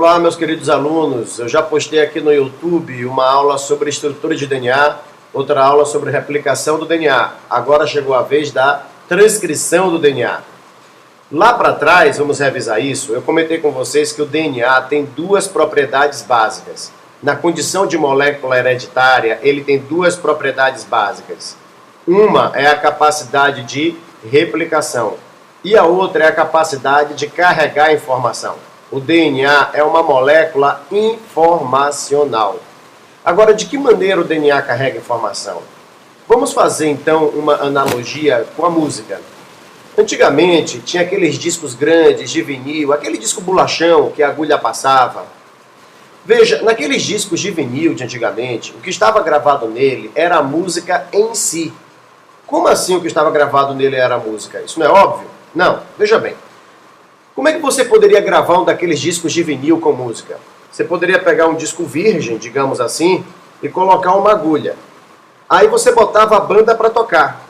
Olá, meus queridos alunos. Eu já postei aqui no YouTube uma aula sobre estrutura de DNA, outra aula sobre replicação do DNA. Agora chegou a vez da transcrição do DNA. Lá para trás, vamos revisar isso, eu comentei com vocês que o DNA tem duas propriedades básicas. Na condição de molécula hereditária, ele tem duas propriedades básicas. Uma é a capacidade de replicação e a outra é a capacidade de carregar informação. O DNA é uma molécula informacional. Agora, de que maneira o DNA carrega informação? Vamos fazer então uma analogia com a música. Antigamente, tinha aqueles discos grandes de vinil, aquele disco bolachão que a agulha passava. Veja, naqueles discos de vinil de antigamente, o que estava gravado nele era a música em si. Como assim o que estava gravado nele era a música? Isso não é óbvio? Não, veja bem. Como é que você poderia gravar um daqueles discos de vinil com música? Você poderia pegar um disco virgem, digamos assim, e colocar uma agulha. Aí você botava a banda para tocar.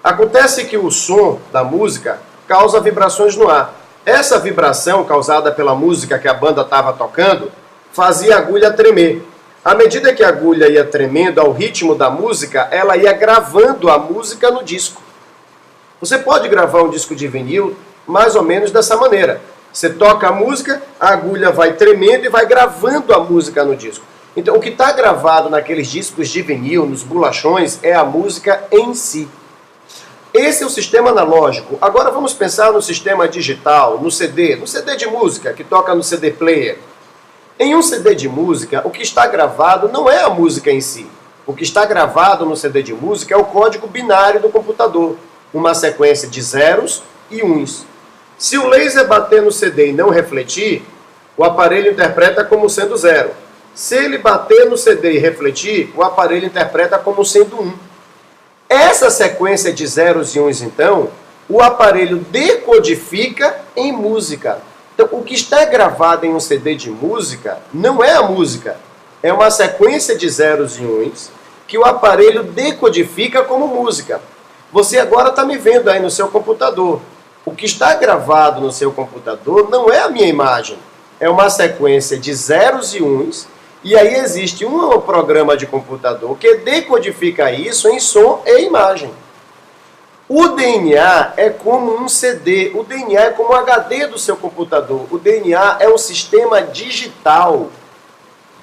Acontece que o som da música causa vibrações no ar. Essa vibração causada pela música que a banda estava tocando fazia a agulha tremer. À medida que a agulha ia tremendo ao ritmo da música, ela ia gravando a música no disco. Você pode gravar um disco de vinil mais ou menos dessa maneira. Você toca a música, a agulha vai tremendo e vai gravando a música no disco. Então, o que está gravado naqueles discos de vinil, nos bolachões, é a música em si. Esse é o sistema analógico. Agora vamos pensar no sistema digital, no CD de música, que toca no CD player. Em um CD de música, o que está gravado não é a música em si. O que está gravado no CD de música é o código binário do computador, uma sequência de zeros e uns. Se o laser bater no CD e não refletir, o aparelho interpreta como sendo zero. Se ele bater no CD e refletir, o aparelho interpreta como sendo 1. Essa sequência de zeros e uns, então, o aparelho decodifica em música. Então, o que está gravado em um CD de música não é a música. É uma sequência de zeros e uns que o aparelho decodifica como música. Você agora está me vendo aí no seu computador. O que está gravado no seu computador não é a minha imagem. É uma sequência de zeros e uns. E aí existe um programa de computador que decodifica isso em som e imagem. O DNA é como um CD. O DNA é como um HD do seu computador. O DNA é um sistema digital.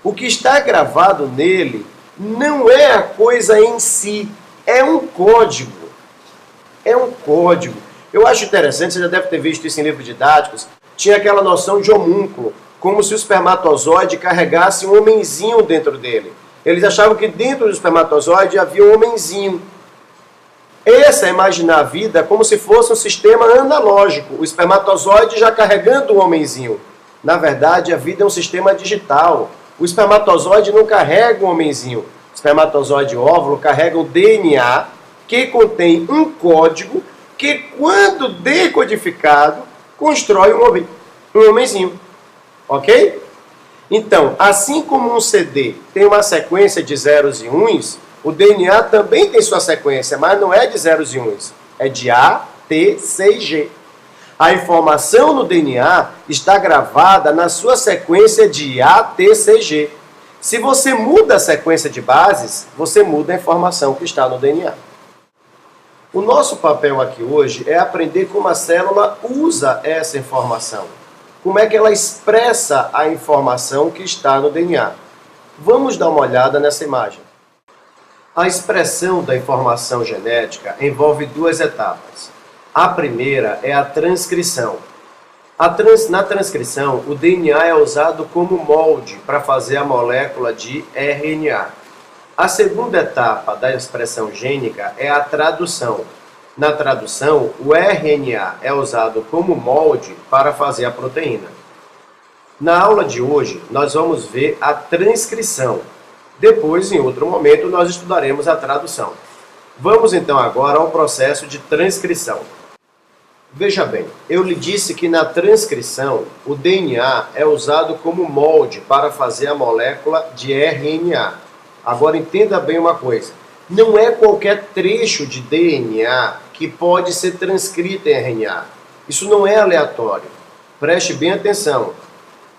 O que está gravado nele não é a coisa em si. É um código. É um código. Eu acho interessante, você já deve ter visto isso em livros didáticos, tinha aquela noção de homúnculo, como se o espermatozoide carregasse um homenzinho dentro dele. Eles achavam que dentro do espermatozoide havia um homenzinho. Essa é imaginar a vida como se fosse um sistema analógico, o espermatozoide já carregando um homenzinho. Na verdade, a vida é um sistema digital. O espermatozoide não carrega um homenzinho. O espermatozoide e o óvulo carregam o DNA, que contém um código que, quando decodificado, constrói um homenzinho. Ok? Então, assim como um CD tem uma sequência de zeros e uns, o DNA também tem sua sequência, mas não é de zeros e uns. É de A, T, C e G. A informação no DNA está gravada na sua sequência de A, T, C, G. Se você muda a sequência de bases, você muda a informação que está no DNA. O nosso papel aqui hoje é aprender como a célula usa essa informação. Como é que ela expressa a informação que está no DNA. Vamos dar uma olhada nessa imagem. A expressão da informação genética envolve duas etapas. A primeira é a transcrição. Na transcrição, o DNA é usado como molde para fazer a molécula de RNA. A segunda etapa da expressão gênica é a tradução. Na tradução, o RNA é usado como molde para fazer a proteína. Na aula de hoje, nós vamos ver a transcrição. Depois, em outro momento, nós estudaremos a tradução. Vamos então agora ao processo de transcrição. Veja bem, eu lhe disse que na transcrição, o DNA é usado como molde para fazer a molécula de RNA. Agora entenda bem uma coisa, não é qualquer trecho de DNA que pode ser transcrito em RNA. Isso não é aleatório. Preste bem atenção.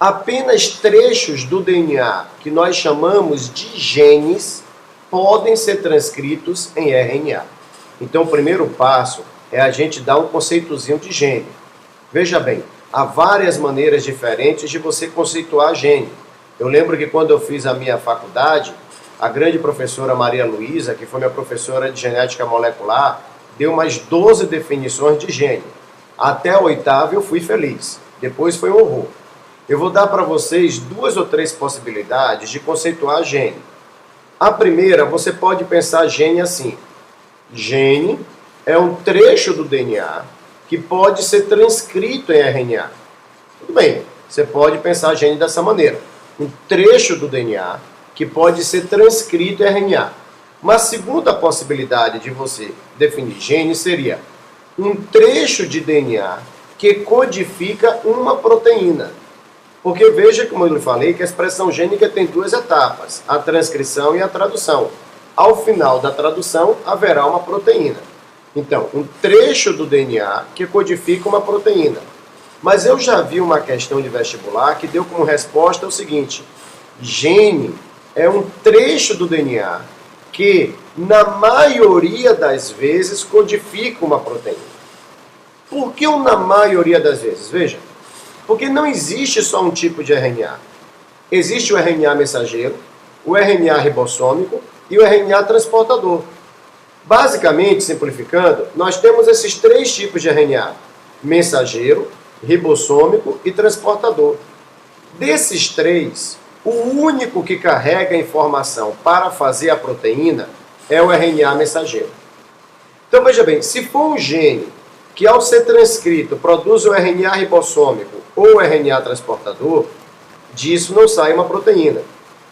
Apenas trechos do DNA, que nós chamamos de genes, podem ser transcritos em RNA. Então, o primeiro passo é a gente dar um conceitozinho de gene. Veja bem, há várias maneiras diferentes de você conceituar gene. Eu lembro que quando eu fiz a minha faculdade, a grande professora Maria Luísa, que foi minha professora de genética molecular, deu umas 12 definições de gene. Até a oitava eu fui feliz, depois foi um horror. Eu vou dar para vocês 2 ou 3 possibilidades de conceituar gene. A primeira, você pode pensar gene assim. Gene é um trecho do DNA que pode ser transcrito em RNA. Tudo bem, você pode pensar gene dessa maneira. Um trecho do DNA que pode ser transcrito em RNA. Uma segunda possibilidade de você definir gene seria um trecho de DNA que codifica uma proteína. Porque veja, como eu lhe falei, que a expressão gênica tem 2 etapas, a transcrição e a tradução. Ao final da tradução, haverá uma proteína. Então, um trecho do DNA que codifica uma proteína. Mas eu já vi uma questão de vestibular que deu como resposta o seguinte: gene é um trecho do DNA que, na maioria das vezes, codifica uma proteína. Por que o na maioria das vezes? Veja, porque não existe só um tipo de RNA. Existe o RNA mensageiro, o RNA ribossômico e o RNA transportador. Basicamente, simplificando, nós temos esses 3 tipos de RNA: mensageiro, ribossômico e transportador. Desses 3, o único que carrega a informação para fazer a proteína é o RNA mensageiro. Então veja bem, se for um gene que ao ser transcrito produz o RNA ribossômico ou o RNA transportador, disso não sai uma proteína.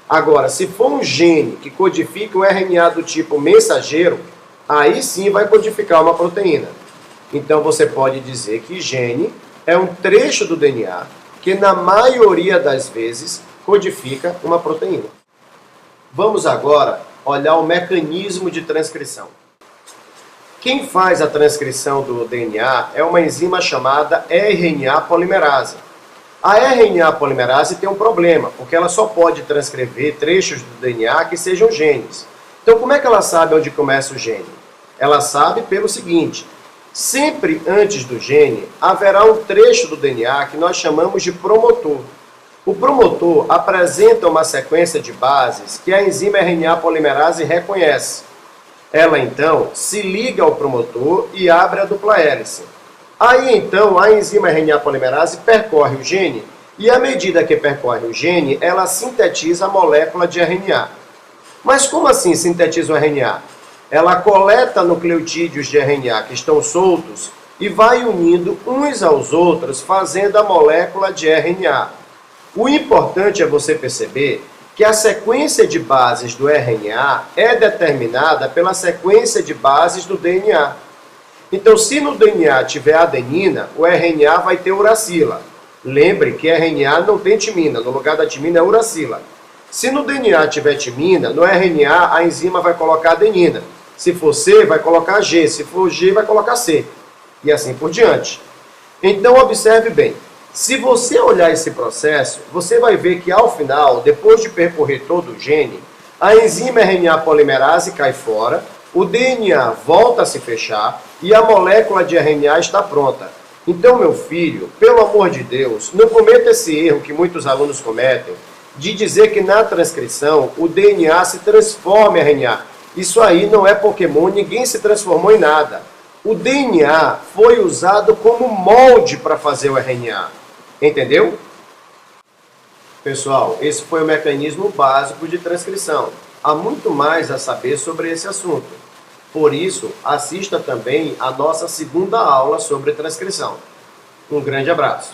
Agora, se for um gene que codifica o RNA do tipo mensageiro, aí sim vai codificar uma proteína. Então você pode dizer que gene é um trecho do DNA que na maioria das vezes codifica uma proteína. Vamos agora olhar o mecanismo de transcrição. Quem faz a transcrição do DNA é uma enzima chamada RNA polimerase. A RNA polimerase tem um problema, porque ela só pode transcrever trechos do DNA que sejam genes. Então, como é que ela sabe onde começa o gene? Ela sabe pelo seguinte: sempre antes do gene haverá um trecho do DNA que nós chamamos de promotor. O promotor apresenta uma sequência de bases que a enzima RNA polimerase reconhece. Ela, então, se liga ao promotor e abre a dupla hélice. Aí, então, a enzima RNA polimerase percorre o gene e, à medida que percorre o gene, ela sintetiza a molécula de RNA. Mas como assim sintetiza o RNA? Ela coleta nucleotídeos de RNA que estão soltos e vai unindo uns aos outros, fazendo a molécula de RNA. O importante é você perceber que a sequência de bases do RNA é determinada pela sequência de bases do DNA. Então, se no DNA tiver adenina, o RNA vai ter uracila. Lembre que RNA não tem timina, no lugar da timina é uracila. Se no DNA tiver timina, no RNA a enzima vai colocar adenina. Se for C, vai colocar G. Se for G, vai colocar C. E assim por diante. Então, observe bem. Se você olhar esse processo, você vai ver que ao final, depois de percorrer todo o gene, a enzima RNA polimerase cai fora, o DNA volta a se fechar e a molécula de RNA está pronta. Então, meu filho, pelo amor de Deus, não cometa esse erro que muitos alunos cometem, de dizer que na transcrição o DNA se transforma em RNA. Isso aí não é Pokémon, ninguém se transformou em nada. O DNA foi usado como molde para fazer o RNA. Entendeu? Pessoal, esse foi o mecanismo básico de transcrição. Há muito mais a saber sobre esse assunto. Por isso, assista também a nossa segunda aula sobre transcrição. Um grande abraço.